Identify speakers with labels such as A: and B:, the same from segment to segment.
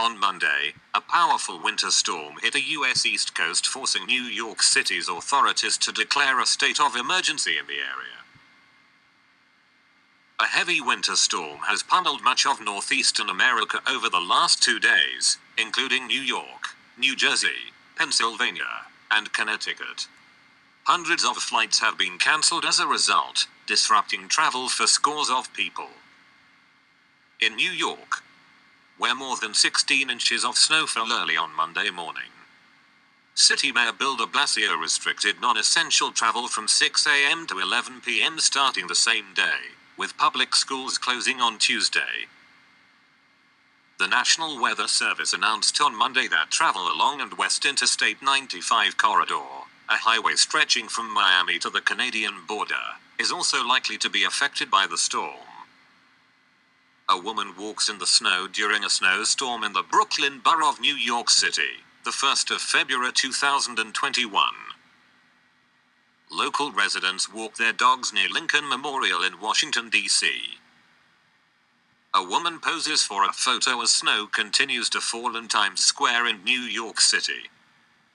A: On Monday, a powerful winter storm hit the U.S. East Coast, forcing New York City's authorities to declare a state of emergency in the area. A heavy winter storm has pummeled much of northeastern America over the last 2 days, including New York, New Jersey, Pennsylvania, and Connecticut. Hundreds of flights have been cancelled as a result, disrupting travel for scores of people. In New York, where more than 16 inches of snow fell early on Monday morning, City Mayor Bill de Blasio restricted non-essential travel from 6 a.m. to 11 p.m. starting the same day, with public schools closing on Tuesday. The National Weather Service announced on Monday that travel along and West Interstate 95 corridor, a highway stretching from Miami to the Canadian border, is also likely to be affected by the storm. A woman walks in the snow during a snowstorm in the Brooklyn borough of New York City, the 1st of February 2021. Local residents walk their dogs near Lincoln Memorial in Washington, D.C. A woman poses for a photo as snow continues to fall in Times Square in New York City.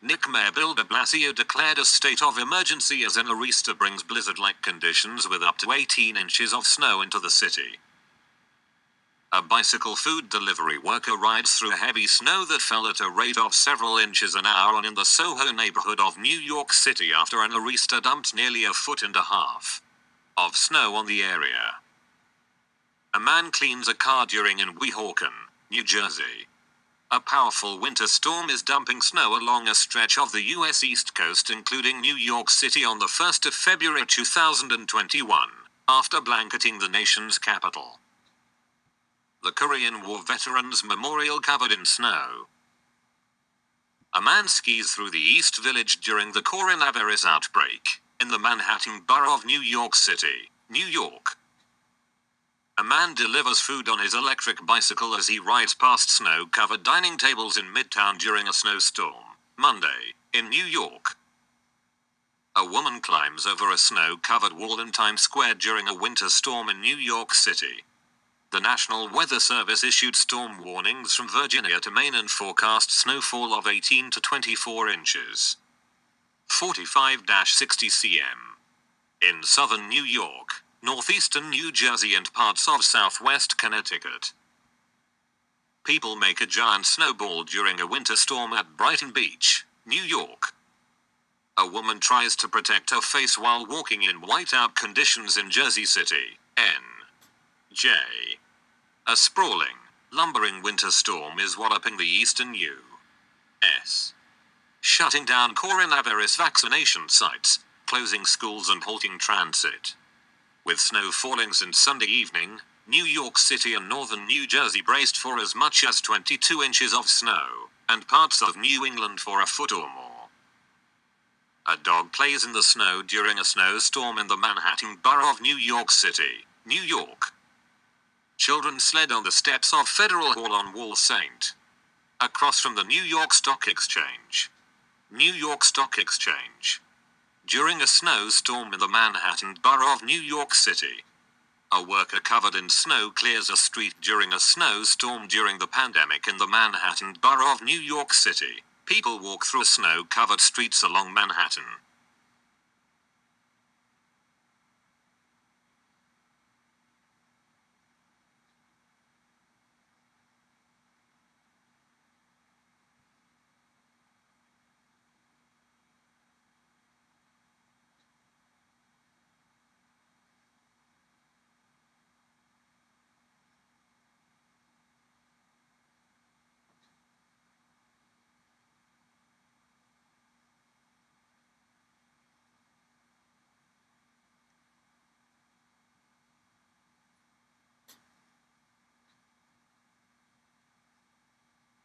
A: Mayor Bill de Blasio declared a state of emergency as an nor'easter brings blizzard-like conditions with up to 18 inches of snow into the city. A bicycle food delivery worker rides through heavy snow that fell at a rate of several inches an hour in the Soho neighborhood of New York City after a nor'easter dumped nearly 1.5 feet of snow on the area. A man cleans a car during in Weehawken, New Jersey. A powerful winter storm is dumping snow along a stretch of the U.S. East Coast, including New York City, on the 1st of February 2021, after blanketing the nation's capital. The Korean War Veterans Memorial covered in snow. A man skis through the East Village during the coronavirus outbreak, in the Manhattan borough of New York City, New York. A man delivers food on his electric bicycle as he rides past snow-covered dining tables in Midtown during a snowstorm, Monday, in New York. A woman climbs over a snow-covered wall in Times Square during a winter storm in New York City. The National Weather Service issued storm warnings from Virginia to Maine and forecast snowfall of 18 to 24 inches. 45-60 cm. In southern New York, northeastern New Jersey and parts of southwest Connecticut. People make a giant snowball during a winter storm at Brighton Beach, New York. A woman tries to protect her face while walking in whiteout conditions in Jersey City, N.J. A sprawling, lumbering winter storm is walloping the eastern U.S., shutting down coronavirus vaccination sites, closing schools and halting transit. With snow falling since Sunday evening, New York City and northern New Jersey braced for as much as 22 inches of snow, and parts of New England for 1 foot or more. A dog plays in the snow during a snowstorm in the Manhattan borough of New York City, New York. Children sled on the steps of Federal Hall on Wall St. across from the New York Stock Exchange. New York Stock Exchange. During a snowstorm in the Manhattan borough of New York City. A worker covered in snow clears a street during a snowstorm during the pandemic in the Manhattan borough of New York City. People walk through snow-covered streets along Manhattan,